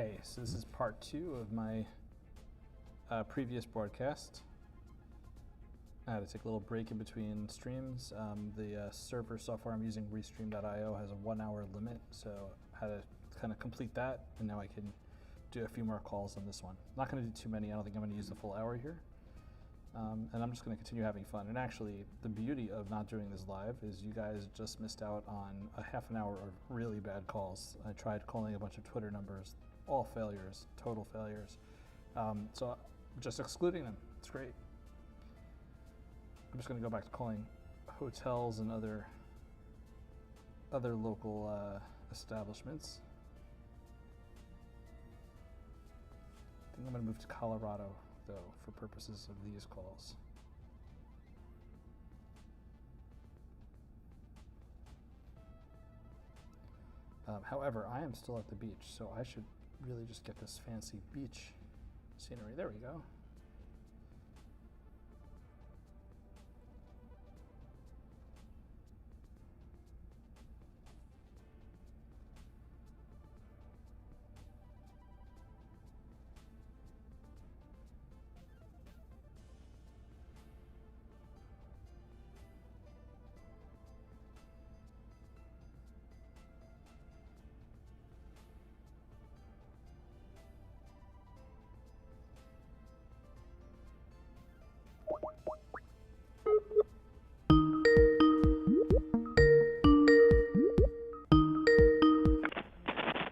Okay, so this is part 2 of my previous broadcast. I had to take a little break in between streams. The server software I'm using, Restream.io, has a 1-hour limit, so I had to kind of complete that, and now I can do a few more calls on this one. Not going to do too many. I don't think I'm going to use the full hour here. And I'm just going to continue having fun. And actually, the beauty of not doing this live is you guys just missed out on a half an hour of really bad calls. I tried calling a bunch of Twitter numbers, all failures, total failures. So just excluding them. It's great. I'm just going to go back to calling hotels and other local establishments. I think I'm going to move to Colorado, though, for purposes of these calls. However, I am still at the beach, so I should really just get this fancy beach scenery. There we go.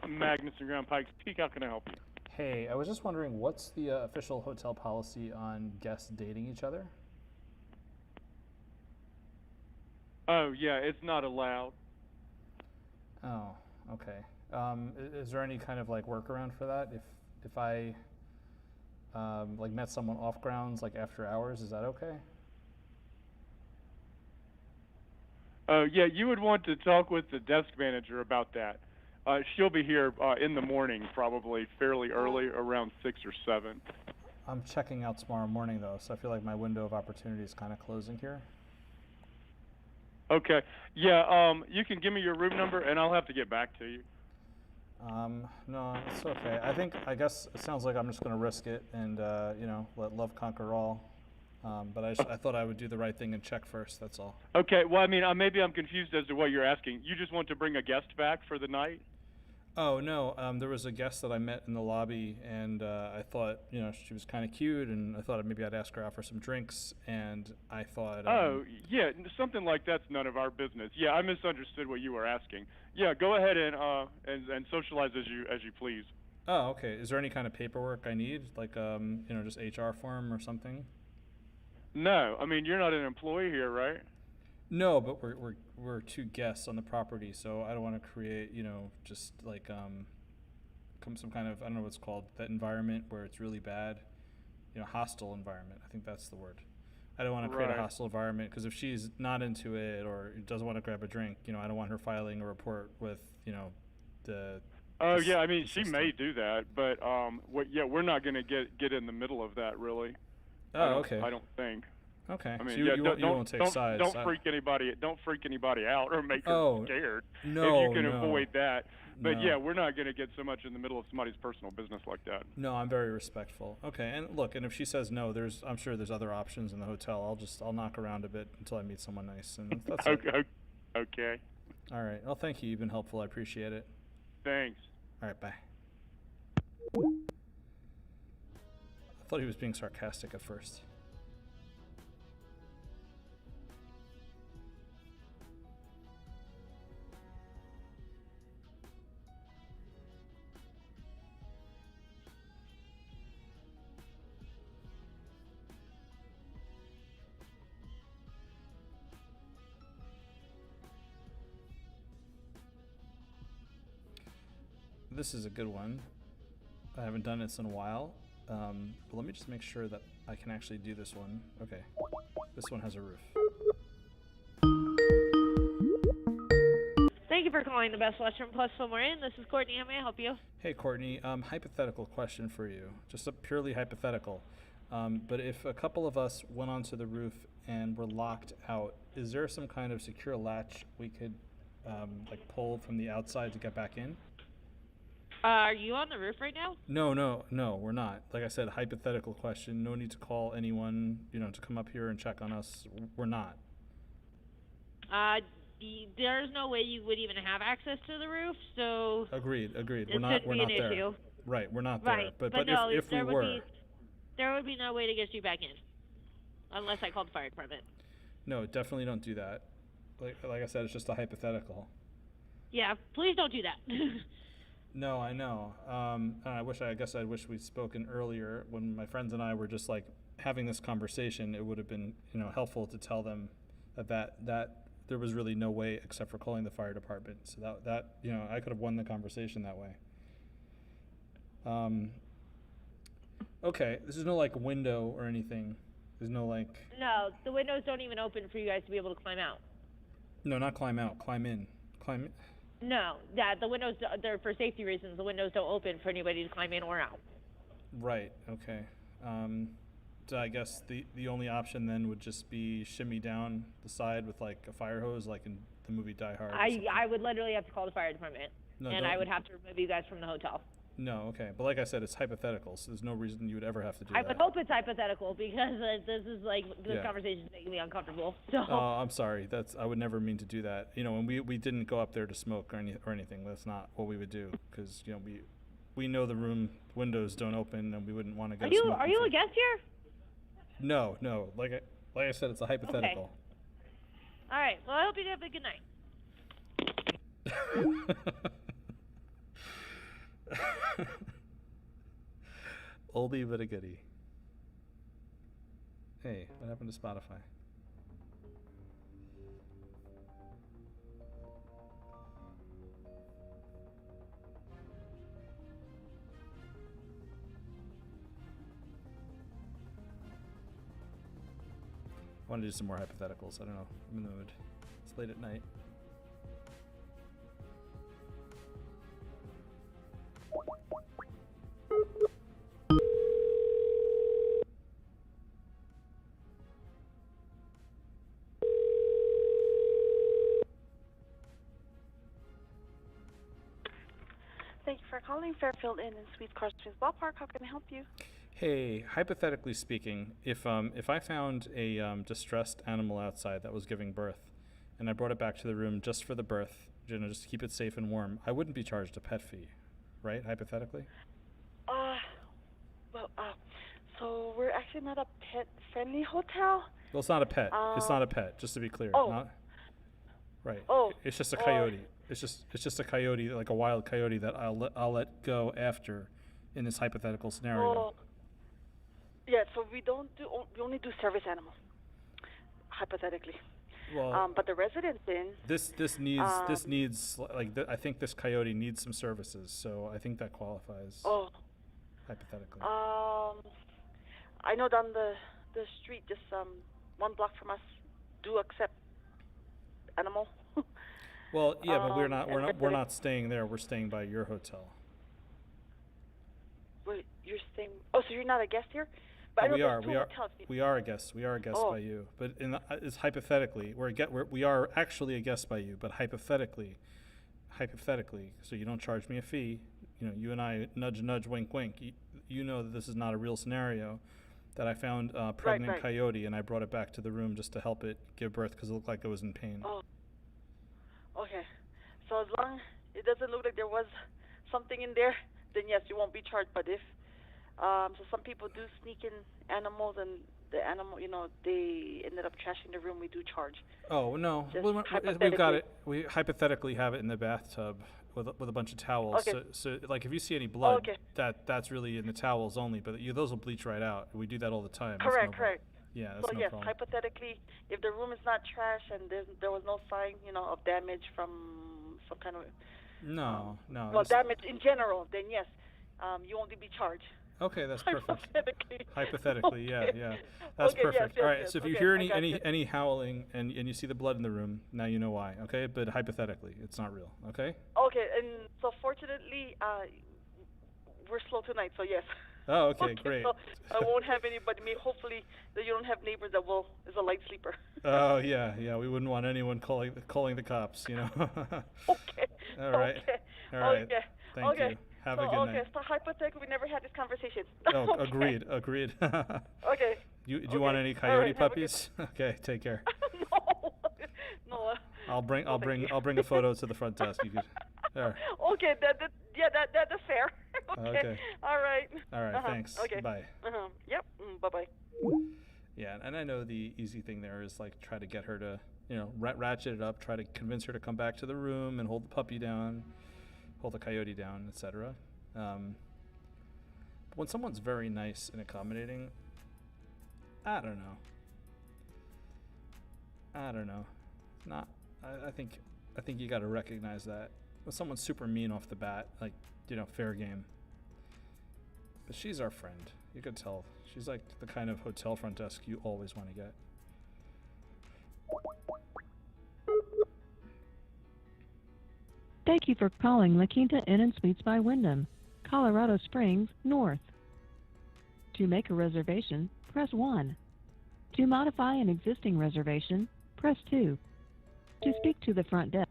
Magnus and Grand Pikes Peak, how can I help you? Hey, I was just wondering, what's the official hotel policy on guests dating each other? Oh, yeah, it's not allowed. Oh, okay. Is there any kind of like workaround for that? If I like met someone off grounds, like after hours, is that okay? Oh, yeah, you would want to talk with the desk manager about that. She'll be here in the morning, probably fairly early, around 6 or 7. I'm checking out tomorrow morning, though, so I feel like my window of opportunity is kind of closing here. Okay. Yeah, you can give me your room number, and I'll have to get back to you. No, it's okay. I guess it sounds like I'm just going to risk it and, let love conquer all. But I thought I would do the right thing and check first, that's all. Okay, well, I mean, maybe I'm confused as to what you're asking. You just want to bring a guest back for the night? Oh, no, there was a guest that I met in the lobby, and I thought, she was kind of cute, and I thought maybe I'd ask her out for some drinks, and I thought... oh, yeah, something like that's none of our business. Yeah, I misunderstood what you were asking. Yeah, go ahead and socialize as you please. Oh, okay. Is there any kind of paperwork I need, like, just HR form or something? No, I mean, you're not an employee here, right? No, but we're two guests on the property, so I don't want to create, just like some kind of, I don't know what it's called, that environment where it's really bad, hostile environment. I think that's the word. I don't want to create a hostile environment because if she's not into it or doesn't want to grab a drink, I don't want her filing a report with, the. Oh yeah, I mean, she may do that, but we're not going to get in the middle of that really. Oh, okay. I don't think. Okay. I mean, so you won't take sides. Don't freak anybody out or make her scared. No, if you can avoid that. But no. yeah, we're not going to get so much in the middle of somebody's personal business like that. No, I'm very respectful. Okay, and look, and if she says no, I'm sure there's other options in the hotel. I'll knock around a bit until I meet someone nice, and that's okay. it. Okay. All right. Well, thank you. You've been helpful. I appreciate it. Thanks. All right. Bye. I thought he was being sarcastic at first. This is a good one. I haven't done this in a while, but let me just make sure that I can actually do this one. Okay, this one has a roof. Thank you for calling the Best Western Plus Florian. This is Courtney. How may I help you? Hey, Courtney. Hypothetical question for you. Just a purely hypothetical. But if a couple of us went onto the roof and were locked out, is there some kind of secure latch we could like pull from the outside to get back in? Are you on the roof right now? No, we're not. Like I said, hypothetical question. No need to call anyone, to come up here and check on us. We're not. There's no way you would even have access to the roof, so Agreed. it We're not shouldn't be an there. issue. Right, we're not Right, there. But no, if we were. There would be no way to get you back in, unless I called the fire department. No, definitely don't do that. Like I said, it's just a hypothetical. Yeah, please don't do that. No, I know. And I guess we'd spoken earlier when my friends and I were just like having this conversation. It would have been, helpful to tell them that there was really no way except for calling the fire department. So that I could have won the conversation that way. Okay, this is no like window or anything. There's no like. No, the windows don't even open for you guys to be able to climb out. No, not climb out. Climb in. No, the windows, they're for safety reasons. The windows don't open for anybody to climb in or out. Right. Okay. So I guess the only option then would just be shimmy down the side with like a fire hose, like in the movie Die Hard. I would literally have to call the fire department, and I would have to remove you guys from the hotel. No, okay. But like I said, it's hypothetical, so there's no reason you would ever have to do that. I would hope it's hypothetical because this conversation is making me uncomfortable. So. Oh, I'm sorry. I would never mean to do that. And we didn't go up there to smoke or anything. That's not what we would do because we know the room windows don't open and we wouldn't want to go. Are you a guest here? No. Like I said, it's a hypothetical. Okay. All right. Well, I hope you have a good night. Oldie but a goodie. Hey, what happened to Spotify? I want to do some more hypotheticals. I don't know. I'm in the mood. It's late at night. Thank you for calling Fairfield Inn and Suites Car Springs Ballpark. How can I help you? Hey, hypothetically speaking, if I found a distressed animal outside that was giving birth, and I brought it back to the room just for the birth, just to keep it safe and warm, I wouldn't be charged a pet fee, right? Hypothetically. So we're actually not a pet-friendly hotel. Well, it's not a pet. It's not a pet. Just to be clear. Right. It's just a coyote. It's just a coyote, like a wild coyote that I'll let go after, in this hypothetical scenario. Yeah. So we only do service animals, hypothetically. Well, but the residents in this needs I think this coyote needs some services, so I think that qualifies. Hypothetically. I know down the street, just 1 block from us, do accept animal. Well, yeah, but we're not staying there. We're staying by your hotel. Wait, you're staying? Oh, so you're not a guest here? But we are a guest. We are a guest by you. But it's hypothetically, we are actually a guest by you. But hypothetically, so you don't charge me a fee. You and I nudge, wink, wink. You know that this is not a real scenario. That I found a pregnant coyote and I brought it back to the room just to help it give birth because it looked like it was in pain. Oh. Okay. So as long it doesn't look like there was something in there, then yes, you won't be charged. But if so some people do sneak in animals and the animal, they ended up trashing the room, we do charge. Oh, no. We've got it. We hypothetically have it in the bathtub with a bunch of towels. Okay. So like if you see any blood, that's really in the towels only, but those will bleach right out. We do that all the time. Correct. Yeah, that's so no yes, problem. hypothetically, if the room is not trash and there was no sign, of damage from some kind of no. Well, damage in general, then yes, you won't be charged. Okay, that's perfect. Hypothetically. Yeah. That's perfect. Yes, all right. yes. So if you hear any howling and you see the blood in the room, now you know why. Okay, but hypothetically, it's not real. Okay. Okay, and so fortunately, we're slow tonight, so yes. Oh, okay, great. So I won't have anybody. Hopefully, that you don't have neighbors that is a light sleeper. Oh yeah. We wouldn't want anyone calling the cops. Okay. All right. Okay. All right. Okay. Thank you. Have So, a good okay, night. so hypothetically, we never had this conversation. Oh, Okay. agreed. Okay. Do you want any All coyote right, have a good- puppies? Okay, take care. No. No. I'll bring no, thank you. I'll bring a photo to the front desk. You could. There. Okay, that's fair. Okay. Okay. All right. All right. Uh-huh. Thanks. Okay. Bye. Yep. Bye-bye. Yeah, and I know the easy thing there is like try to get her to, ratchet it up, try to convince her to come back to the room and hold the puppy down, hold the coyote down, etc. When someone's very nice and accommodating, I don't know. Not. I think you got to recognize that when someone's super mean off the bat, like fair game. But she's our friend. You could tell. She's like the kind of hotel front desk you always want to get. Thank you for calling La Quinta Inn & Suites by Wyndham, Colorado Springs, North. To make a reservation, press 1. To modify an existing reservation, press 2. To speak to the front desk.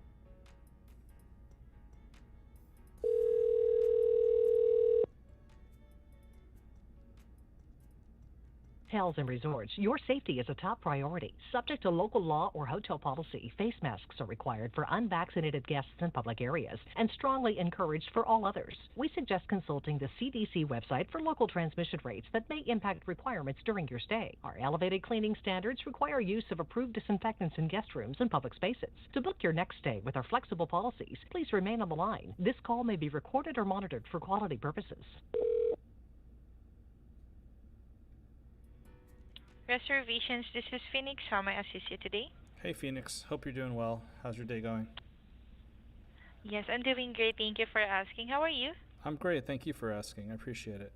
Hotels and resorts, your safety is a top priority. Subject to local law or hotel policy, face masks are required for unvaccinated guests in public areas and strongly encouraged for all others. We suggest consulting the CDC website for local transmission rates that may impact requirements during your stay. Our elevated cleaning standards require use of approved disinfectants in guest rooms and public spaces. To book your next stay with our flexible policies, please remain on the line. This call may be recorded or monitored for quality purposes. Reservations, this is Phoenix. How may I assist you today? Hey Phoenix, hope you're doing well. How's your day going? Yes, I'm doing great. Thank you for asking. How are you? I'm great. Thank you for asking. I appreciate it.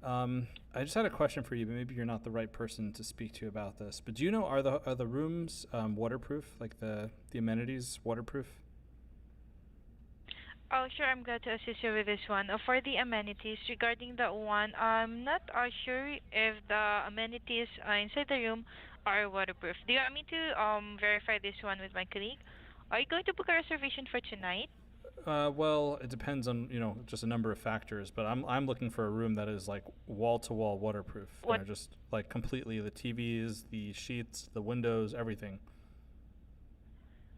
I just had a question for you, but maybe you're not the right person to speak to about this. But do you know, are the rooms waterproof? Like the amenities waterproof? Oh, sure. I'm glad to assist you with this one. For the amenities, regarding that one, I'm not sure if the amenities inside the room are waterproof. Do you want me to verify this one with my colleague? Are you going to book a reservation for tonight? Well, it depends on just a number of factors. But I'm looking for a room that is like wall to wall waterproof. What? Just like completely the TVs, the sheets, the windows, everything.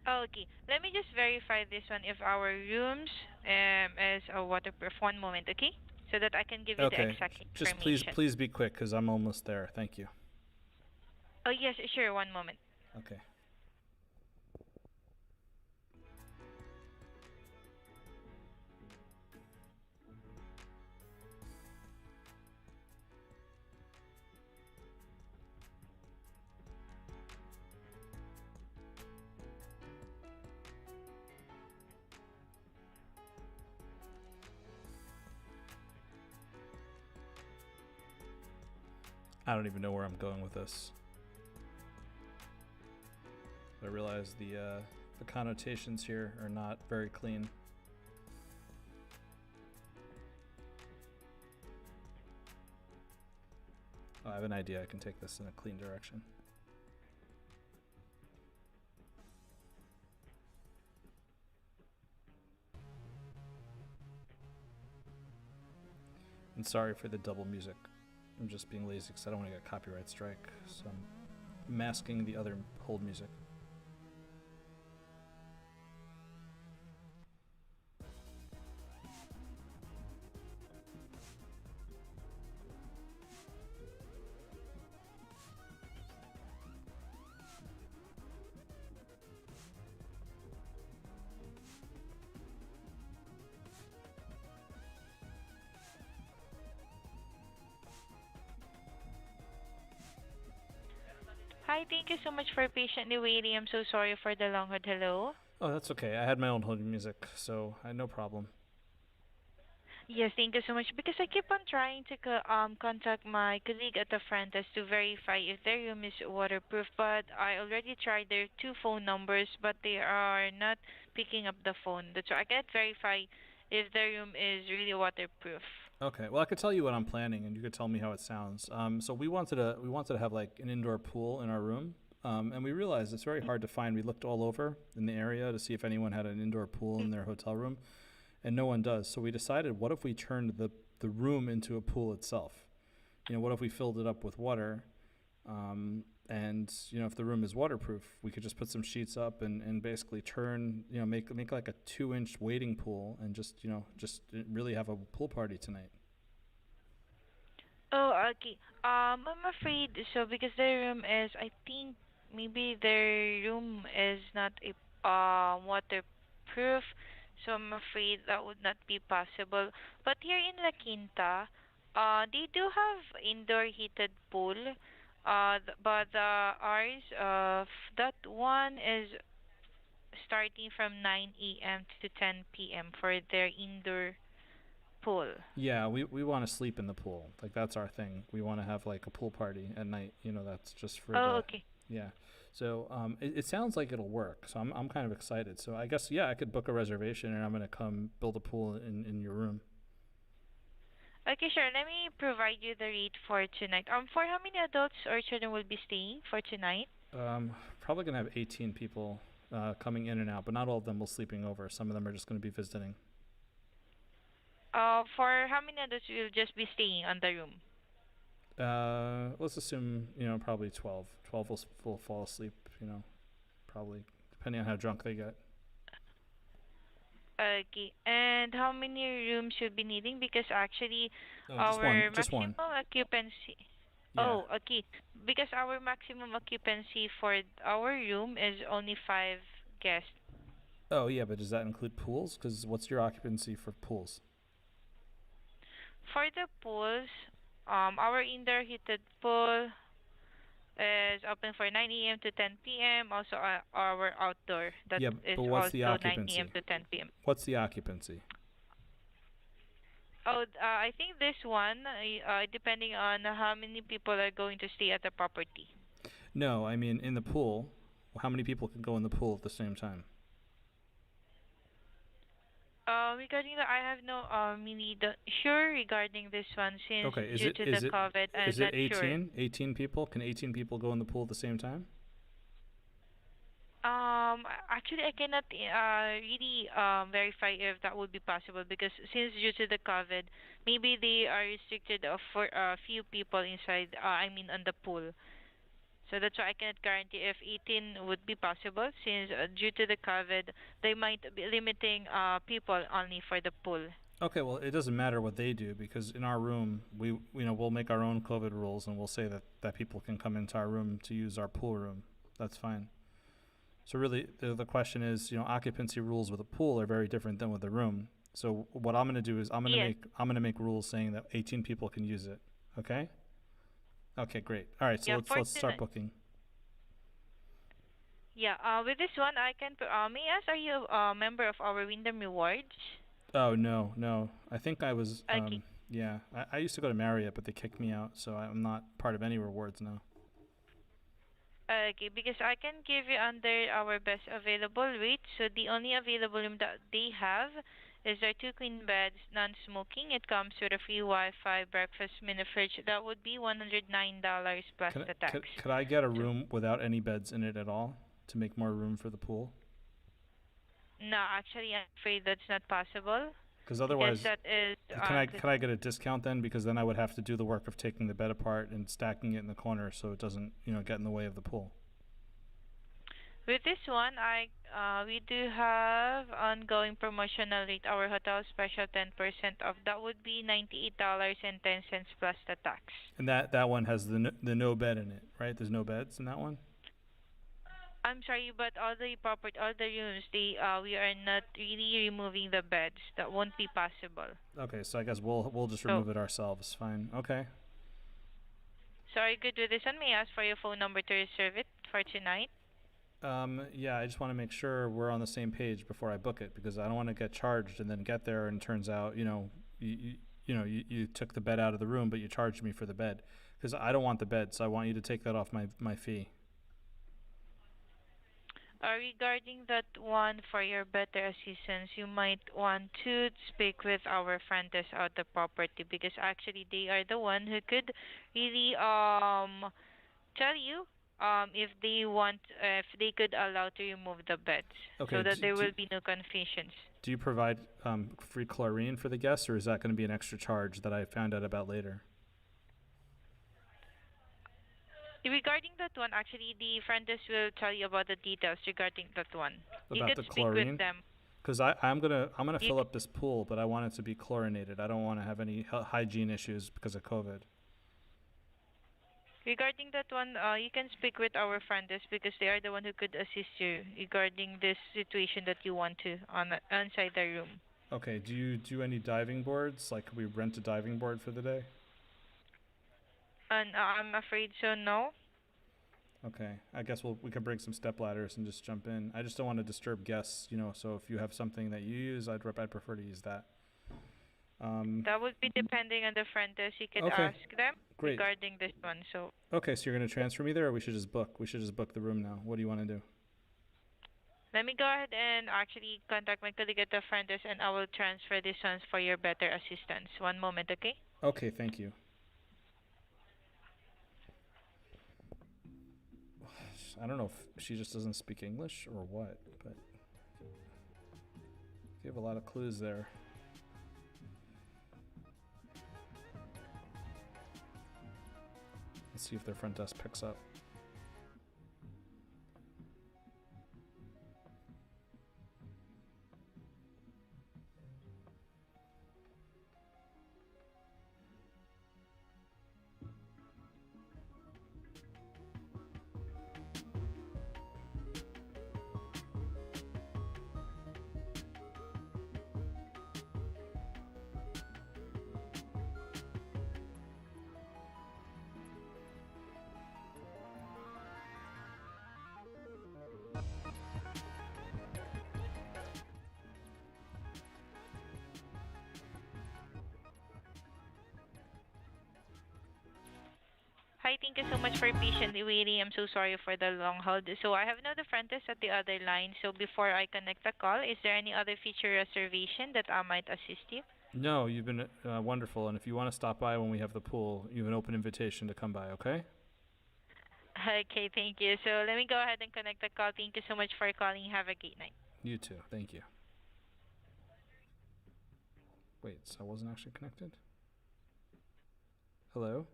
Okay, let me just verify this one if our rooms is waterproof. One moment, okay? So that I can give you the Okay. exact Just information. please be quick, because I'm almost there. Thank you. Oh, yes, sure. One moment. Okay. I don't even know where I'm going with this. But I realize the connotations here are not very clean. Oh, I have an idea. I can take this in a clean direction. And sorry for the double music. I'm just being lazy because I don't want to get a copyright strike, so I'm masking the other hold music. Hi, thank you so much for patiently waiting. I'm so sorry for the long hold. Hello? Oh, that's okay. I had my own hold music, so I had no problem. Yes, thank you so much. Because I keep on trying to contact my colleague at the front desk to verify if their room is waterproof, but I already tried their 2 phone numbers, but they are not picking up the phone. That's why I can't verify if their room is really waterproof. Okay, well I could tell you what I'm planning, and you could tell me how it sounds. So we wanted to have like an indoor pool in our room, and we realized it's very hard to find. We looked all over in the area to see if anyone had an indoor pool in their hotel room, and no one does. So we decided, what if we turned the room into a pool itself? What if we filled it up with water? And if the room is waterproof, we could just put some sheets up and basically turn, make like a 2-inch wading pool and just really have a pool party tonight. Oh, okay. I'm afraid so because their room is, I think maybe their room is not a waterproof, so I'm afraid that would not be possible. But here in La Quinta, they do have indoor heated pool. But ours, that one is starting from 9 a.m. to 10 p.m. for their indoor pool. Yeah, we want to sleep in the pool. Like, that's our thing. We want to have like a pool party at night. That's just for Oh, the okay. yeah. So it sounds like it'll work. So I'm kind of excited. So I guess, yeah, I could book a reservation and I'm gonna come build a pool in your room. Okay, sure. Let me provide you the rate for tonight. For how many adults or children will be staying for tonight? Probably gonna have 18 people coming in and out, but not all of them will sleeping over. Some of them are just gonna be visiting. For how many adults will just be staying on the room? Let's assume probably 12. 12 will fall asleep. Probably depending on how drunk they get. Okay. And how many rooms you'll be needing? Because actually, No, our just maximum one. occupancy. Yeah. Oh, okay. Because our maximum occupancy for our room is only 5 guests. Oh yeah, but does that include pools? Because what's your occupancy for pools? For the pools, our indoor heated pool is open for 9 a.m. to 10 p.m. Also, our outdoor that Yeah, is but what's the also 9 a.m. occupancy? to 10 p.m. What's the occupancy? Oh, I think this one, depending on how many people are going to stay at the property. No, I mean in the pool. How many people can go in the pool at the same time? Regarding that, I have no really sure regarding this one since Okay, due to the COVID, I'm is it not sure. 18? 18 people? Can 18 people go in the pool at the same time? Actually, I cannot really verify if that would be possible because since due to the COVID, maybe they are restricted for a few people inside. I mean, on the pool. So that's why I cannot guarantee if 18 would be possible since due to the COVID, they might be limiting people only for the pool. Okay, well, it doesn't matter what they do because in our room, we'll make our own COVID rules and we'll say that people can come into our room to use our pool room. That's fine. So really, the question is, occupancy rules with a pool are very different than with a room. So what I'm gonna do is Yes. I'm gonna make rules saying that 18 people can use it. Okay. Okay, great. All right, so Yeah, let's start booking. Yeah, with this one, I can. May I ask, are you a member of our Wyndham Rewards? Oh no, no. I think I was. Okay. Yeah, I used to go to Marriott, but they kicked me out, so I'm not part of any rewards now. Okay, because I can give you under our best available rate. So the only available room that they have is their two queen beds, non-smoking. It comes with a free Wi-Fi, breakfast, mini fridge. That would be $109 plus Could, the tax. could I get a room without any beds in it at all to make more room for the pool? No, actually, I'm afraid that's not possible. Because Because otherwise, that is can I get a discount then? Because then I would have to do the work of taking the bed apart and stacking it in the corner so it doesn't get in the way of the pool. with this one, we do have ongoing promotional rate. Our hotel special 10% off. That would be $98.10 plus the tax. And that one has the no bed in it, right? There's no beds in that one. I'm sorry, but all the rooms, we are not really removing the beds. That won't be possible. Okay, so I guess we'll just So, remove it ourselves. Fine. Okay. so are you good with this one? May I ask for your phone number to reserve it for tonight? Yeah, I just want to make sure we're on the same page before I book it because I don't want to get charged and then get there and it turns out, you took the bed out of the room, but you charged me for the bed because I don't want the bed, so I want you to take that off my fee. Regarding that one for your better assistance, you might want to speak with our front desk at the property because actually they are the one who could really tell you if they want, if they could allow to remove the beds, Okay. so that there will be no confusions. Do you provide free chlorine for the guests, or is that going to be an extra charge that I found out about later? Regarding that one, actually, the front desk will tell you about the details regarding that one. You About could the speak chlorine? with them. Because I'm gonna fill up this pool, but I want it to be chlorinated. I don't want to have any hygiene issues because of COVID. Regarding that one, you can speak with our front desk because they are the one who could assist you regarding this situation that you want to inside the room. Okay. Do you do any diving boards? Like, could we rent a diving board for the day? And I'm afraid so, no. Okay. I guess we could bring some step ladders and just jump in. I just don't want to disturb guests, so if you have something that you use, I'd prefer to use that. That would be depending on the front desk. You could Okay. ask them Great. regarding this one. So Okay, so you're going to transfer me there, or we should just book? We should just book the room now. What do you want to do? let me go ahead and actually contact my colleague at the front desk, and I will transfer this one for your better assistance. One moment, okay? Okay, thank you. I don't know if she just doesn't speak English or what, but you have a lot of clues there. Let's see if their front desk picks up. Hi, thank you so much for patiently waiting. I'm so sorry for the long hold. So I have another front desk at the other line. So before I connect the call, is there any other feature reservation that I might assist you? No, you've been wonderful, and if you want to stop by when we have the pool, you have an open invitation to come by, okay? Okay, thank you. So let me go ahead and connect the call. Thank you so much for calling. Have a great night. You too. Thank you. Wait, so I wasn't actually connected? Hello?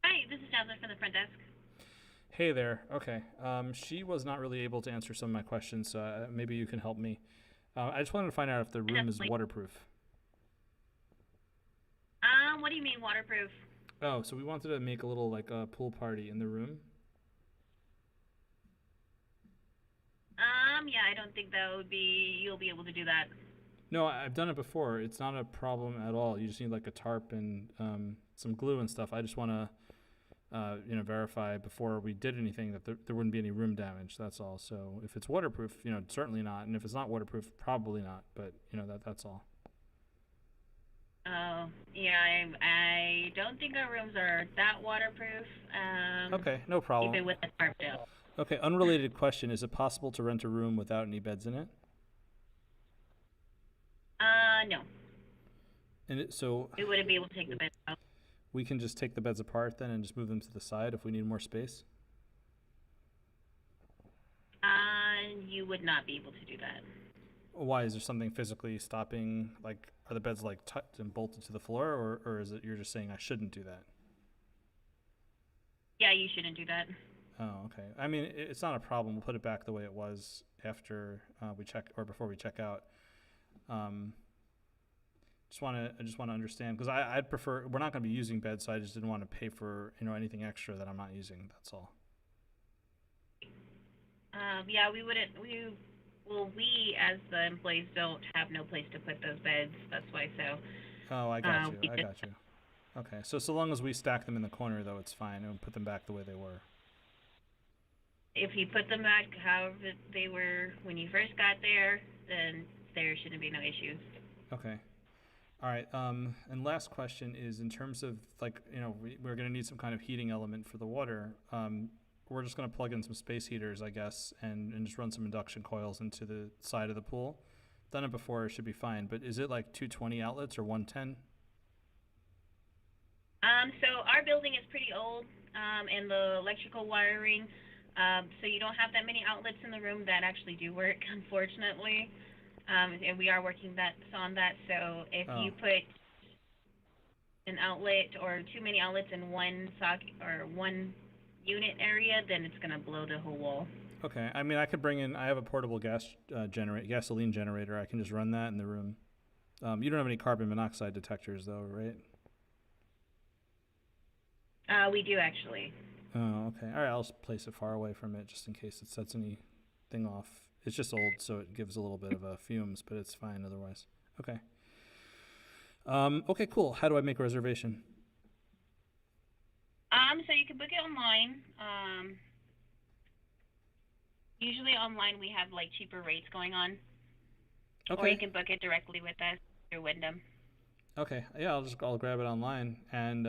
Hi, this is Jasmine from the front desk. Hey there. Okay. She was not really able to answer some of my questions, so maybe you can help me. I just wanted to find out if the room is Definitely. waterproof. What do you mean waterproof? Oh, so we wanted to make a little pool party in the room. Yeah, I don't think you'll be able to do that. No, I've done it before. It's not a problem at all. You just need like a tarp and some glue and stuff. I just want to verify before we did anything that there wouldn't be any room damage. That's all. So if it's waterproof, certainly not. And if it's not waterproof, probably not. But that's all. Oh, yeah, I don't think our rooms are that waterproof. Okay, no problem. Even with the tarp down. Okay, unrelated question. Is it possible to rent a room without any beds in it? No. And so We wouldn't be able to take the bed out. we can just take the beds apart then and just move them to the side if we need more space? You would not be able to do that. Why? Is there something physically stopping, are the beds tucked and bolted to the floor, or is it you're just saying I shouldn't do that? Yeah, you shouldn't do that. Oh, okay. I mean, it's not a problem. We'll put it back the way it was after we check, or before we check out. I just want to understand, because I'd prefer, we're not going to be using beds, so I just didn't want to pay for anything extra that I'm not using. That's all. Yeah, we wouldn't. We as the employees don't have no place to put those beds. That's why. So. Oh, I got you. we I got you. Okay, so long as we stack them in the corner, though, it's fine, and put them back the way they were. If you put them back however they were when you first got there, then there shouldn't be no issues. Okay. All right. And last question is, in terms of we're going to need some kind of heating element for the water. We're just going to plug in some space heaters, I guess, and just run some induction coils into the side of the pool. Done it before, it should be fine. But is it like 220 outlets or 110? So our building is pretty old, and the electrical wiring, so you don't have that many outlets in the room that actually do work, unfortunately. And we are working on that. So if you put an outlet or too many outlets in one socket or one unit area, then it's gonna blow the whole wall. Okay. I mean, I could bring in. I have a portable gasoline generator. I can just run that in the room. You don't have any carbon monoxide detectors, though, right? We do actually. Oh, okay. All right. I'll just place it far away from it just in case it sets anything off. It's just old, so it gives a little bit of fumes, but it's fine otherwise. Okay. Okay, cool. How do I make a reservation? So you can book it online. Usually online we have like cheaper rates going on. Okay. Or you can book it directly with us through Wyndham. Okay. Yeah, I'll grab it online, and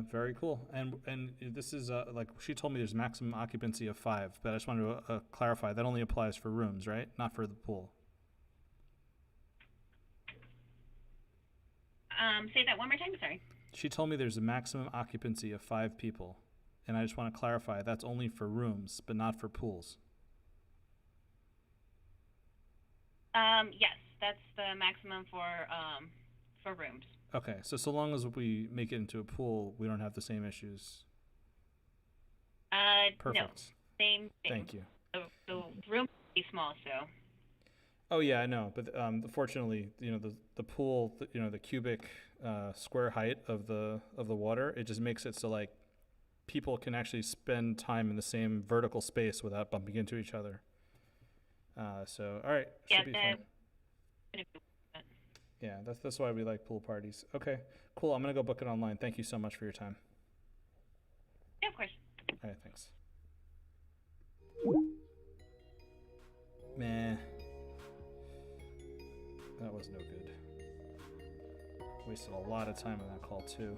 very cool. And this is like she told me there's maximum occupancy of 5, but I just wanted to clarify that only applies for rooms, right? Not for the pool. Say that one more time. Sorry. She told me there's a maximum occupancy of 5 people, and I just want to clarify that's only for rooms, but not for pools. Yes, that's the maximum for rooms. Okay, so long as we make it into a pool, we don't have the same issues. Perfect. No, same thing. Thank you. The room is pretty small, so. Oh yeah, I know, but fortunately, the pool, the cubic square height of the water, it just makes it so like people can actually spend time in the same vertical space without bumping into each other. So all right, should be fun. Yeah, that's why we like pool parties. Okay, cool. I'm gonna go book it online. Thank you so much for your time. Yeah, of course. All right, thanks. Meh. That was no good. Wasted a lot of time on that call too.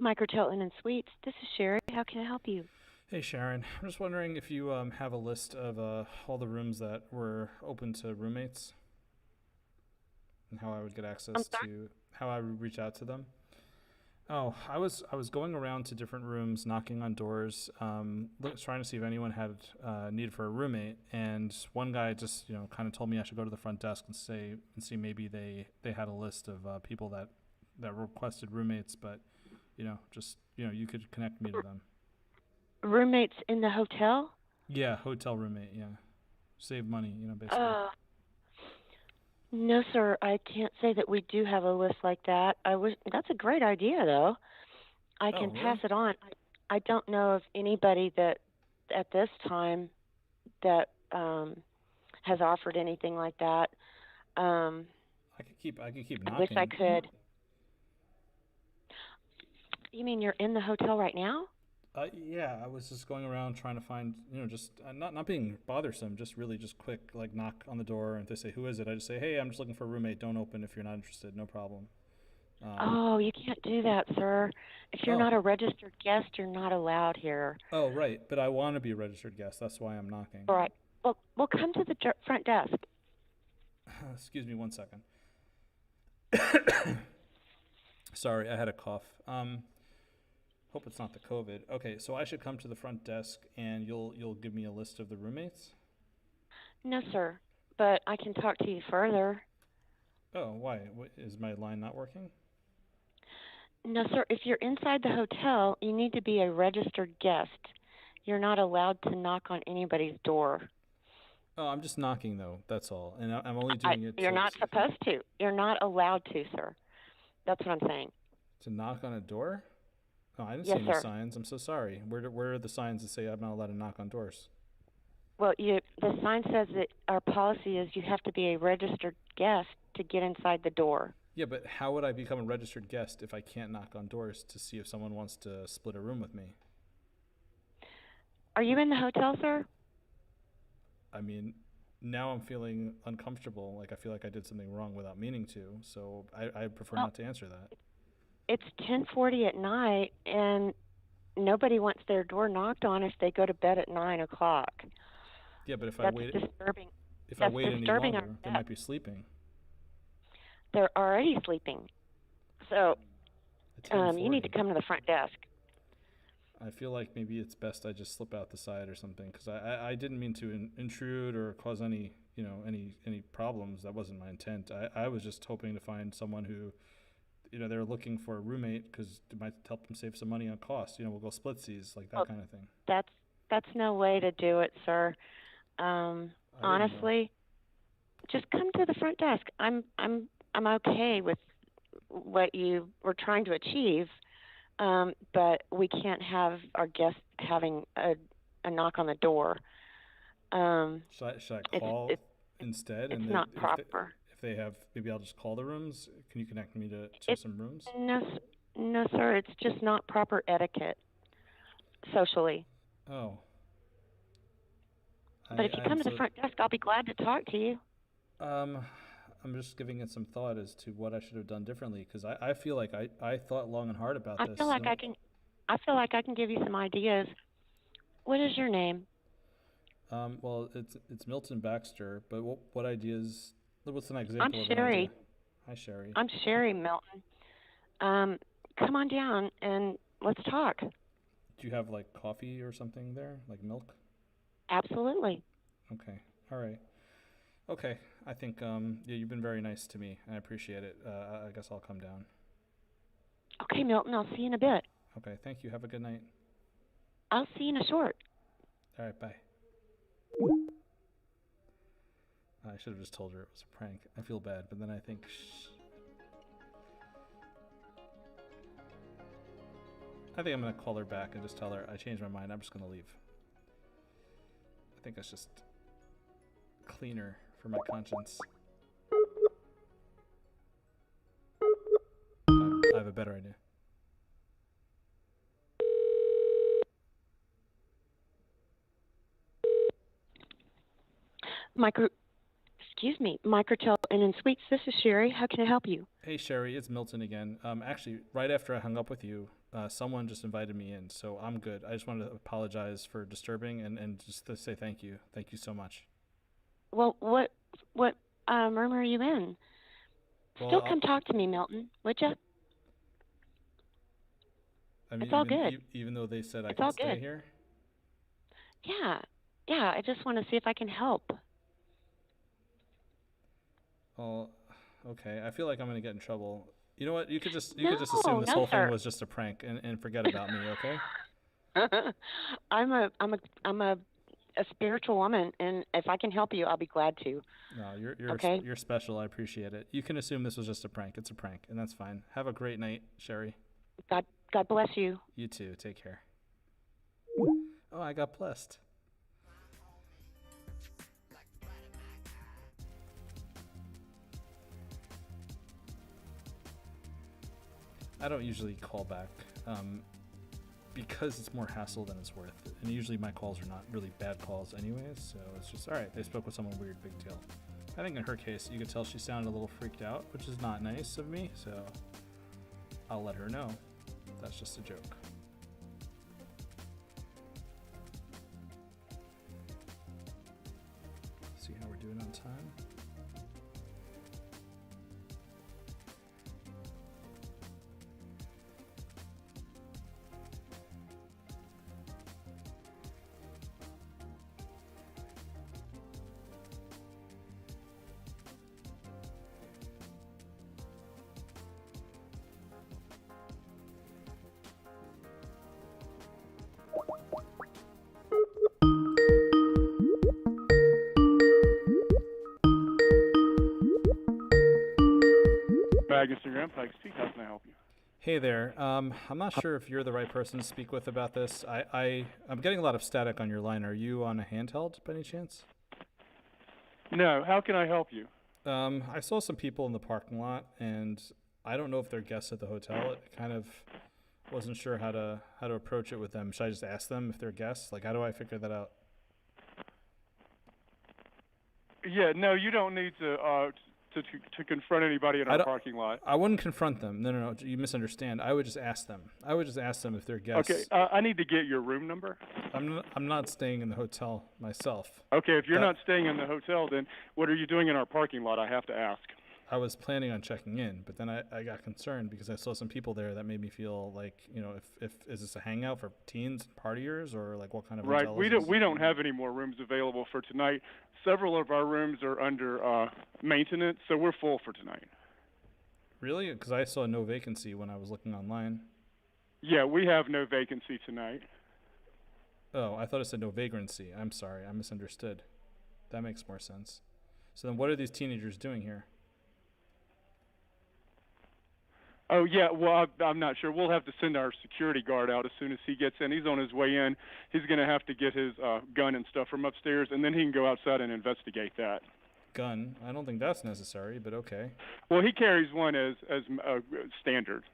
Microtel Inn and Suites. This is Sherry. How can I help you? Hey Sharon, I'm just wondering if you have a list of all the rooms that were open to roommates, and how I would get access to how I would reach out to them. Oh, I was going around to different rooms, knocking on doors, trying to see if anyone had need for a roommate. And one guy just kind of told me I should go to the front desk and see maybe they had a list of people that requested roommates, but you could connect me to them. Roommates in the hotel? Yeah, hotel roommate. Yeah, save money. Basically. No, sir. I can't say that we do have a list like that. That's a great idea, though. I can pass it on. I don't know of anybody that at this time that has offered anything like that. I could keep knocking. I wish I could. You mean you're in the hotel right now? Yeah, I was just going around trying to find, just not being bothersome, just really just quick, like knock on the door, and if they say, who is it? I just say, hey, I'm just looking for a roommate. Don't open if you're not interested. No problem. Oh, you can't do that, sir. If you're not a registered guest, you're not allowed here. Oh, right. But I want to be a registered guest. That's why I'm knocking. All right. Well, come to the front desk. Excuse me 1 second. Sorry, I had a cough. Hope it's not the COVID. Okay, so I should come to the front desk and you'll give me a list of the roommates? No, sir. But I can talk to you further. Oh, why? Is my line not working? No, sir. If you're inside the hotel, you need to be a registered guest. You're not allowed to knock on anybody's door. Oh, I'm just knocking though. That's all, and I'm only doing it You're not supposed to. You're not allowed to, sir. That's what I'm saying. to knock on a door. Oh, I didn't Yes, see any sir. signs. I'm so sorry. Where are the signs that say I'm not allowed to knock on doors? Well, the sign says that our policy is you have to be a registered guest to get inside the door. Yeah, but how would I become a registered guest if I can't knock on doors to see if someone wants to split a room with me? Are you in the hotel, sir? I mean, now I'm feeling uncomfortable. Like I feel like I did something wrong without meaning to. So I prefer not to answer that. It's 10:40 at night, and nobody wants their door knocked on if they go to bed at 9 o'clock. Yeah, but if That's I wait, disturbing. if I That's wait any disturbing longer, they might be sleeping. They're already sleeping. So At you need to 10:40. come to the front desk. I feel like maybe it's best I just slip out the side or something, because I didn't mean to intrude or cause any any problems. That wasn't my intent. I was just hoping to find someone who, they're looking for a roommate because it might help them save some money on cost. We'll go splitsies, like that kind of thing. That's no way to do it, sir. Honestly, just come to the front desk. I'm okay with what you were trying to achieve, but we can't have our guests having a knock on the door. Should I call instead? It's not proper. If they have, maybe I'll just call the rooms. Can you connect me to some rooms? No, sir. It's just not proper etiquette socially. Oh. But if you come to the front desk, I'll be glad to talk to you. I'm just giving it some thought as to what I should have done differently, because I feel like I thought long and hard about this. I feel like I can give you some ideas. What is your name? Well, it's Milton Baxter, but what ideas? What's an example I'm of an Sherry. idea? Hi, Sherry. I'm Sherry Milton. Come on down and let's talk. Do you have like coffee or something there, like milk? Absolutely. Okay. All right. Okay. I think you've been very nice to me. I appreciate it. I guess I'll come down. Okay, Milton. I'll see you in a bit. Okay. Thank you. Have a good night. I'll see you in a short. All right. Bye. I should have just told her it was a prank. I feel bad, but then I think, I think I'm going to call her back and just tell her I changed my mind. I'm just going to leave. I think that's just cleaner for my conscience. I have a better idea. Microtel Inn and Suites. This is Sherry. How can I help you? Hey Sherry, it's Milton again. Actually, right after I hung up with you, someone just invited me in, so I'm good. I just wanted to apologize for disturbing and just to say thank you. Thank you so much. Well, what room are you in? Well, Still come talk to me, Milton, would you? I mean, it's all good. Even though they said I it's can all stay good. here? Yeah. I just want to see if I can help. Well, okay. I feel like I'm gonna get in trouble. You know what? You could just assume this whole thing was just a prank and forget about me, okay? I'm a spiritual woman, and if I can help you, I'll be glad to. No, you're okay? You're special. I appreciate it. You can assume this was just a prank. It's a prank, and that's fine. Have a great night, Sherry. God bless you. You too. Take care. Oh, I got blessed. I don't usually call back because it's more hassle than it's worth. And usually my calls are not really bad calls anyways, so it's just, all right, they spoke with someone weird, big deal. I think in her case, you could tell she sounded a little freaked out, which is not nice of me, so I'll let her know. That's just a joke. See how we're doing on time. Grand Pikes Peak. How can I help you? Hey there. I'm not sure if you're the right person to speak with about this. I'm getting a lot of static on your line. Are you on a handheld by any chance? No. How can I help you? I saw some people in the parking lot, and I don't know if they're guests at the hotel. It kind of wasn't sure how to approach it with them. Should I just ask them if they're guests? Like, how do I figure that out? Yeah. No, you don't need to confront anybody in our parking lot. I wouldn't confront them. No. You misunderstand. I would just ask them. I would just ask them if they're guests. Okay. I need to get your room number. I'm not staying in the hotel myself. Okay. If you're not staying in the hotel, then what are you doing in our parking lot? I have to ask. I was planning on checking in, but then I got concerned because I saw some people there that made me feel like, if is this a hangout for teens, partiers, or like what kind of hotel is this? We don't have any more rooms available for tonight. Several of our rooms are under maintenance, so we're full for tonight. Really? Because I saw no vacancy when I was looking online. Yeah, we have no vacancy tonight. Oh, I thought it said no vagrancy. I'm sorry, I misunderstood. That makes more sense. So then what are these teenagers doing here? Oh, yeah, well, I'm not sure. We'll have to send our security guard out as soon as he gets in. He's on his way in. He's going to have to get his gun and stuff from upstairs, and then he can go outside and investigate that. Gun? I don't think that's necessary, but okay. Well, he carries one as standard.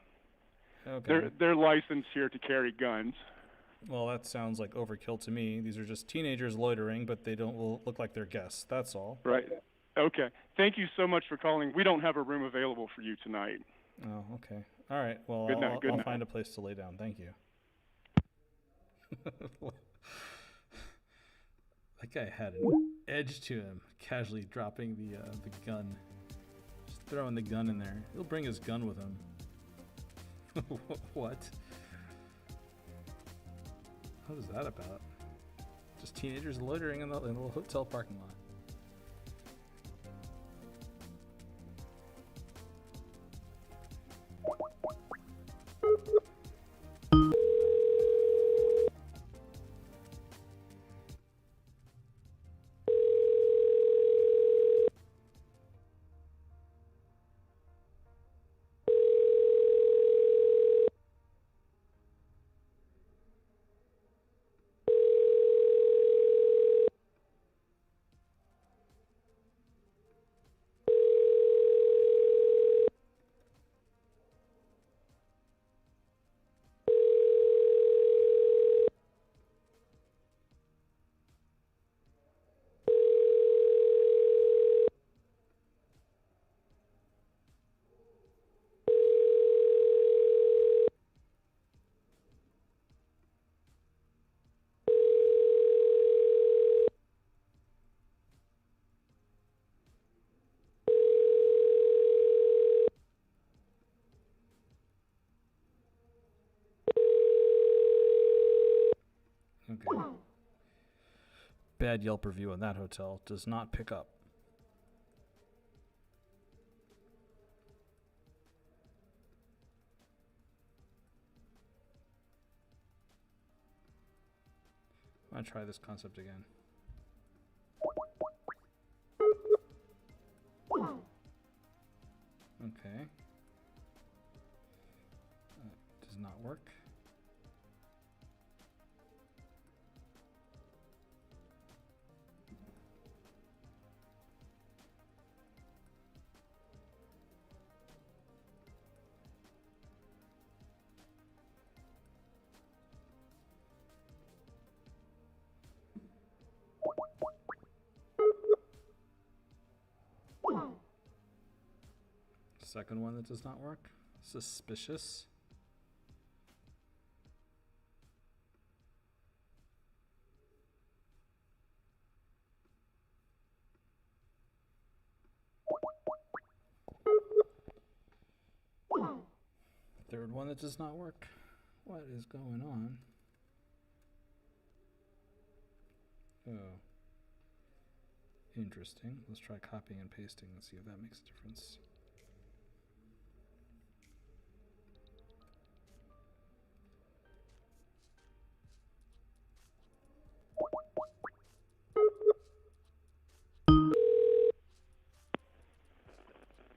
Okay. They're licensed here to carry guns. Well, that sounds like overkill to me. These are just teenagers loitering, but they don't look like they're guests. That's all. Right. Okay. Thank you so much for calling. We don't have a room available for you tonight. Oh, okay. All right. Well, Good night. I'll find a place to lay down. Thank you. That guy had an edge to him, casually dropping the gun. Just throwing the gun in there. He'll bring his gun with him. What? What is that about? Just teenagers loitering in the hotel parking lot. Okay. Bad Yelp review on that hotel. Does not pick up. I'm going to try this concept again. Okay. Does not work. Second one that does not work. Suspicious. Third one that does not work. What is going on? Oh. Interesting. Let's try copying and pasting and see if that makes a difference.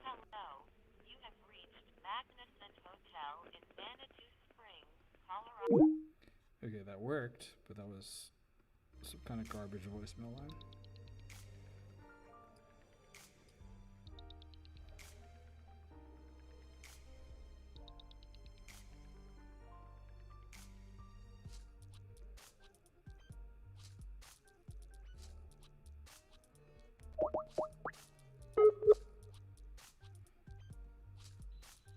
Hello, you have reached Okay, that worked, but that was some kind of garbage voicemail line.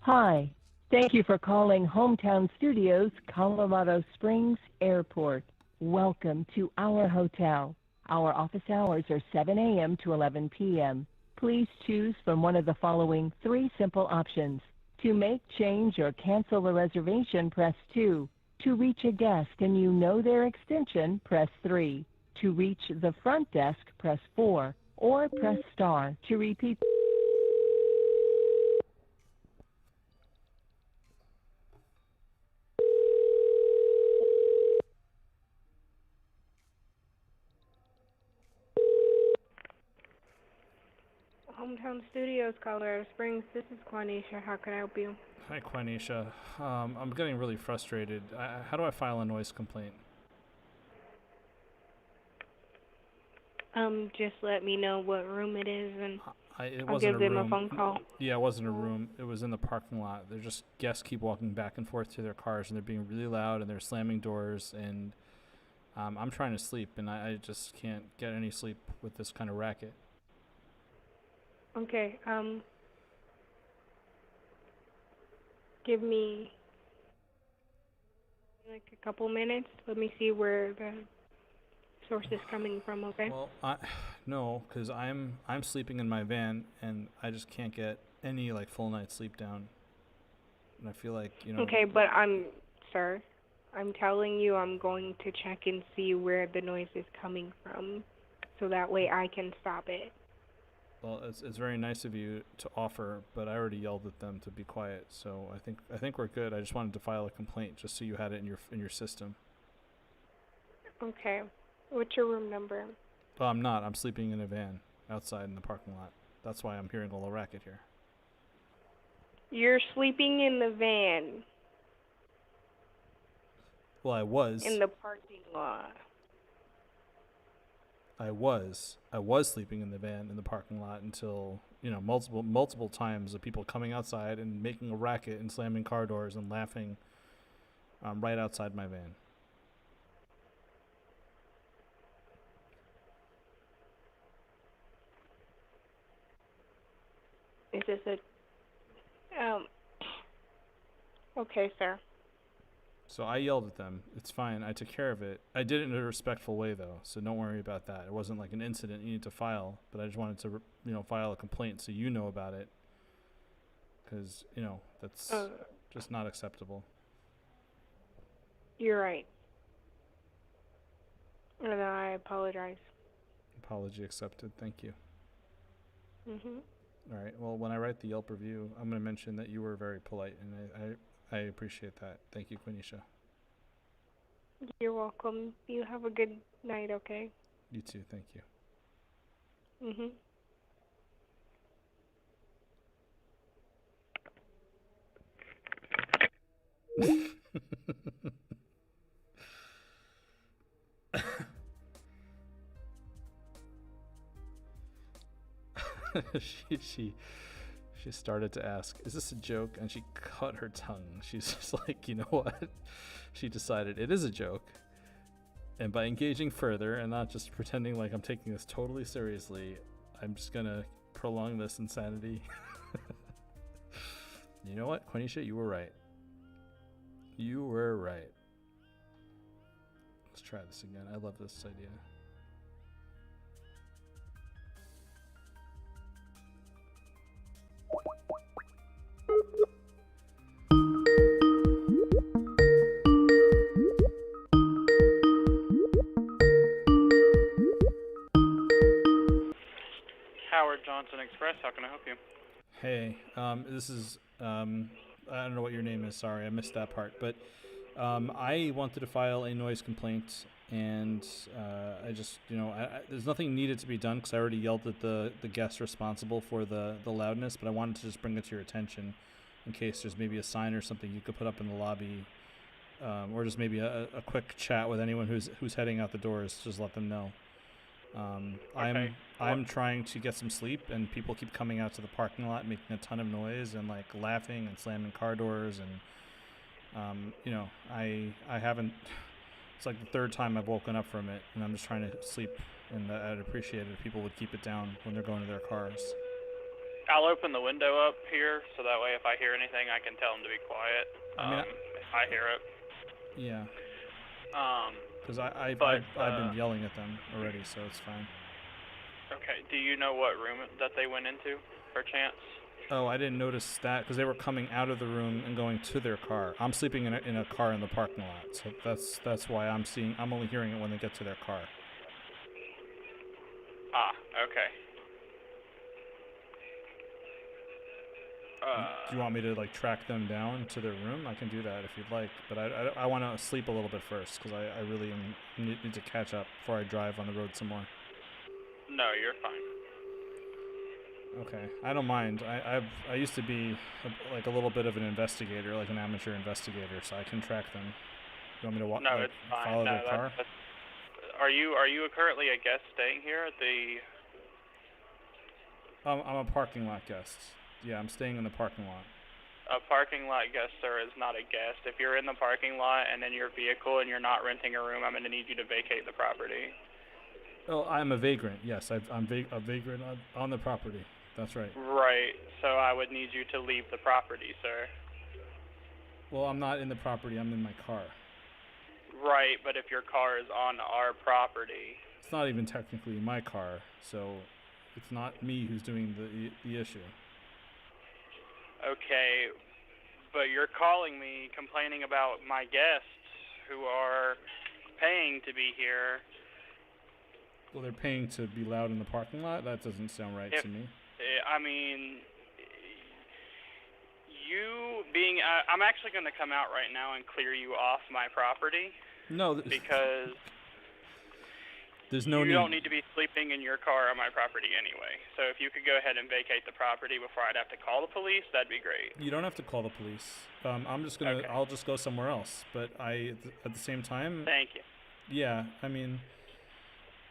Hi. Thank you for calling Hometown Studios, Colorado Springs Airport. Welcome to our hotel. Our office hours are 7 a.m. to 11 p.m. Please choose from one of the following 3 simple options. To make, change, or cancel a reservation, press 2. To reach a guest and you know their extension, press 3. To reach the front desk, press 4. Or press star to repeat. Hometown Studios, Colorado Springs. This is Quanisha. How can I help you? Hi, Quanisha. I'm getting really frustrated. How do I file a noise complaint? Just let me know what room it is, and I'll give them a phone call. Yeah, it wasn't a room. It was in the parking lot. They're just guests keep walking back and forth to their cars, and they're being really loud, and they're slamming doors, and I'm trying to sleep, and I just can't get any sleep with this kind of racket. Okay, give me like a couple minutes. Let me see where the source is coming from, okay? Well, no, because I'm sleeping in my van, and I just can't get any like full night's sleep down. And I feel like, Okay, but sir, I'm telling you I'm going to check and see where the noise is coming from, so that way I can stop it. Well, it's very nice of you to offer, but I already yelled at them to be quiet, so I think we're good. I just wanted to file a complaint just so you had it in your system. Okay. What's your room number? Oh, I'm not. I'm sleeping in a van outside in the parking lot. That's why I'm hearing all the racket here. You're sleeping in the van. Well, I was. In the parking lot. I was sleeping in the van in the parking lot until, multiple times of people coming outside and making a racket and slamming car doors and laughing right outside my van. Is this okay, sir. So I yelled at them. It's fine. I took care of it. I did it in a respectful way, though, so don't worry about that. It wasn't like an incident you need to file, but I just wanted to, file a complaint so you know about it, because, that's just not acceptable. You're right. And I apologize. Apology accepted. Thank you. Mhm. All right. Well, when I write the Yelp review, I'm going to mention that you were very polite, and I appreciate that. Thank you, Quanisha. You're welcome. You have a good night, okay? You too. Thank you. Mhm. She started to ask, is this a joke? And she cut her tongue. She's just like, you know what? She decided it is a joke. And by engaging further and not just pretending like I'm taking this totally seriously, I'm just gonna prolong this insanity. You know what, Quanisha, you were right. You were right. Let's try this again. I love this idea. Howard Johnson Express, how can I help you? Hey, this is, I don't know what your name is, sorry, I missed that part, but I wanted to file a noise complaint, and I just, there's nothing needed to be done because I already yelled at the guest responsible for the loudness, but I wanted to just bring it to your attention in case there's maybe a sign or something you could put up in the lobby or just maybe a quick chat with anyone who's heading out the doors. Just let them know. Okay. I'm trying to get some sleep, and people keep coming out to the parking lot, making a ton of noise and like laughing and slamming car doors, and I haven't. It's like the third time I've woken up from it, and I'm just trying to sleep. And I'd appreciate it if people would keep it down when they're going to their cars. I'll open the window up here, so that way if I hear anything, I can tell them to be quiet. If I hear it. Yeah. Because I've been yelling at them already, so it's fine. Okay. Do you know what room that they went into, per chance? Oh, I didn't notice that because they were coming out of the room and going to their car. I'm sleeping in a car in the parking lot, so that's why I'm only hearing it when they get to their car. Ah, okay. Do you want me to like track them down to their room? I can do that if you'd like, but I want to sleep a little bit first because I really need to catch up before I drive on the road some more. No, you're fine. Okay, I don't mind. I used to be like a little bit of an investigator, like an amateur investigator, so I can track them. You want me to No, it's fine. follow their car? Are you currently a guest staying here at the? I'm a parking lot guest. Yeah, I'm staying in the parking lot. A parking lot guest, sir, is not a guest. If you're in the parking lot and in your vehicle and you're not renting a room, I'm going to need you to vacate the property. Oh, I'm a vagrant. Yes, I'm a vagrant on the property. That's right. Right. So I would need you to leave the property, sir. Well, I'm not in the property. I'm in my car. Right, but if your car is on our property. It's not even technically my car, so it's not me who's doing the issue. Okay, but you're calling me complaining about my guests who are paying to be here. Well, they're paying to be loud in the parking lot? That doesn't sound right to me. I mean, you being... I'm actually going to come out right now and clear you off my property. No. Because... There's no need. You don't need to be sleeping in your car on my property anyway. So if you could go ahead and vacate the property before I'd have to call the police, that'd be great. You don't have to call the police. I'm just gonna. Okay. I'll just go somewhere else. But at the same time. Thank you. Yeah, I mean,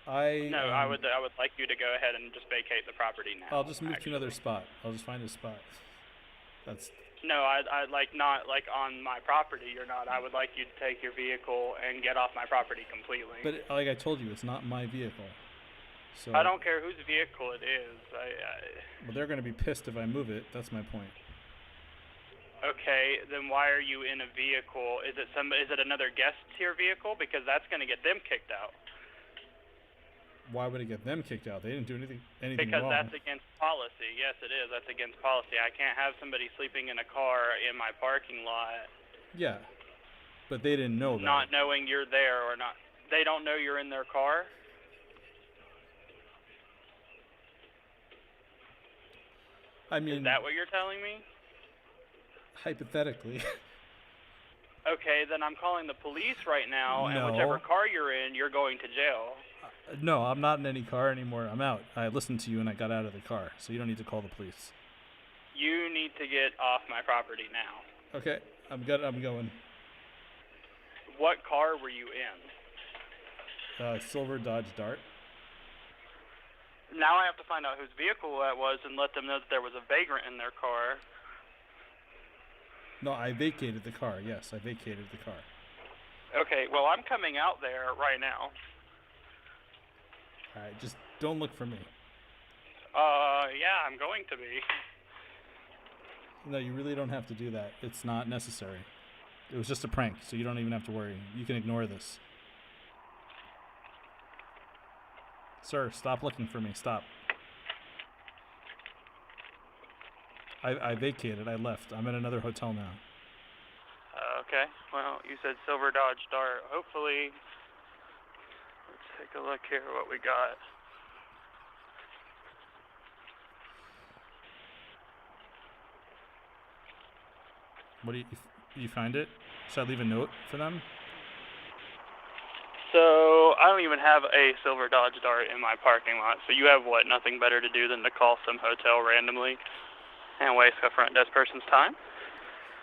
No, I would like you to go ahead and just vacate the property now. I'll just move to another spot. I'll just find a spot. That's. No, I'd like not like on my property. You're not. I would like you to take your vehicle and get off my property completely. But like I told you, it's not my vehicle. So I don't care whose vehicle it is. Well, they're going to be pissed if I move it. That's my point. Okay, then why are you in a vehicle? Is it another guest's here vehicle? Because that's going to get them kicked out. Why would it get them kicked out? They didn't do anything because wrong. That's against policy. Yes, it is. That's against policy. I can't have somebody sleeping in a car in my parking lot. Yeah, but they didn't know that. Not knowing you're there or not. They don't know you're in their car? I mean... Is that what you're telling me? Hypothetically. Okay, then I'm calling the police right now, No. and whichever car you're in, you're going to jail. No, I'm not in any car anymore. I'm out. I listened to you and I got out of the car, so you don't need to call the police. You need to get off my property now. Okay, I'm going. What car were you in? Silver Dodge Dart. Now I have to find out whose vehicle that was and let them know that there was a vagrant in their car. No, I vacated the car. Yes, I vacated the car. Okay, well, I'm coming out there right now. All right, just don't look for me. Yeah, I'm going to be. No, you really don't have to do that. It's not necessary. It was just a prank, so you don't even have to worry. You can ignore this. Sir, stop looking for me. Stop. I vacated. I left. I'm at another hotel now. Okay, well, you said Silver Dodge Dart. Hopefully, let's take a look here what we got. What do you find it? Should I leave a note for them? So, I don't even have a Silver Dodge Dart in my parking lot. So you have what, nothing better to do than to call some hotel randomly and waste a front desk person's time?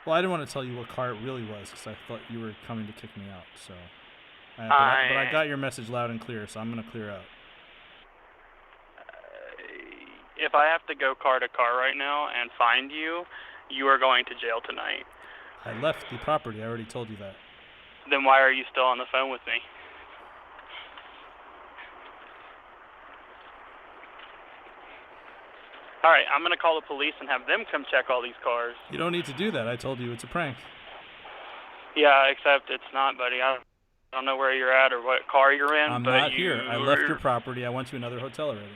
Well, I didn't want to tell you what car it really was because I thought you were coming to kick me out. So, but I got your message loud and clear, so I'm gonna clear out. If I have to go car to car right now and find you, you are going to jail tonight. I left the property. I already told you that. Then why are you still on the phone with me? All right, I'm going to call the police and have them come check all these cars. You don't need to do that. I told you it's a prank. Yeah, except it's not, buddy. I don't know where you're at or what car you're in. I'm but not here. I left your property. I went to another hotel already.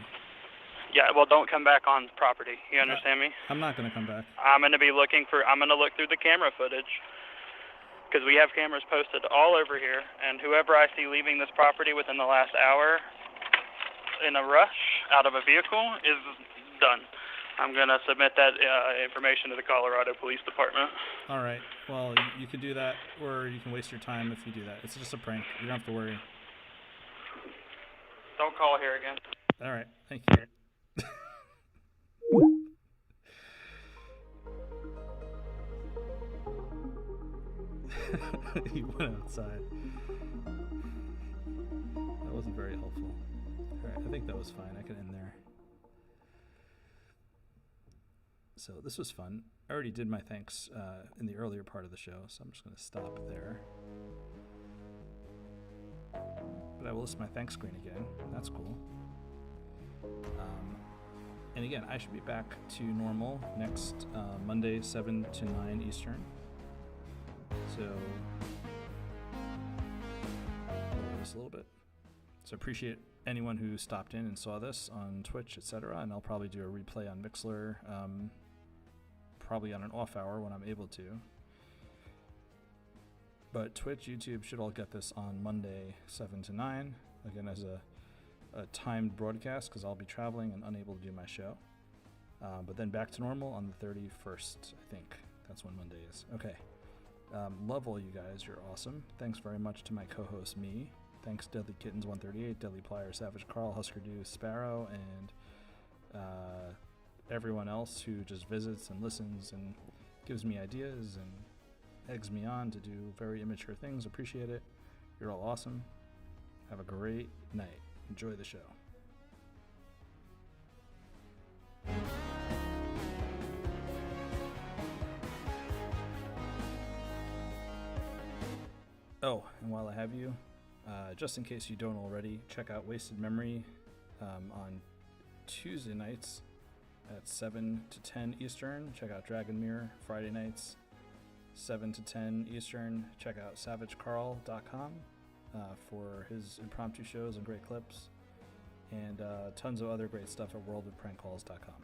Yeah, well, don't come back on property. You understand me? I'm not going to come back. I'm going to look through the camera footage because we have cameras posted all over here, and whoever I see leaving this property within the last hour in a rush out of a vehicle is done. I'm going to submit that information to the Colorado Police Department. All right. Well, you can do that, or you can waste your time if you do that. It's just a prank. You don't have to worry. Don't call here again. All right. Thank you. He went outside. That wasn't very helpful. All right. I think that was fine. I can end there. So this was fun. I already did my thanks in the earlier part of the show, so I'm just going to stop there. But I will list my thanks screen again. That's cool. And again, I should be back to normal next Monday, 7 to 9 Eastern. So, I'll lower this a little bit. So appreciate anyone who stopped in and saw this on Twitch, etc. And I'll probably do a replay on Mixlr, probably on an off hour when I'm able to. But Twitch, YouTube should all get this on Monday, 7 to 9. Again, as a timed broadcast because I'll be traveling and unable to do my show. But then back to normal on the 31st, I think. That's when Monday is. Okay. Love all you guys. You're awesome. Thanks very much to my co-host, me. Thanks, Deadly Kittens 138, Deadly Plier, Savage Carl, Husker Du, Sparrow, and everyone else who just visits and listens and gives me ideas and eggs me on to do very immature things. Appreciate it. You're all awesome. Have a great night. Enjoy the show. Oh, and while I have you, just in case you don't already, check out Wasted Memory on Tuesday nights at 7 to 10 Eastern. Check out Dragon Mirror Friday nights, 7 to 10 Eastern. Check out savagecarl.com for his impromptu shows and great clips, and tons of other great stuff at worldofprankcalls.com.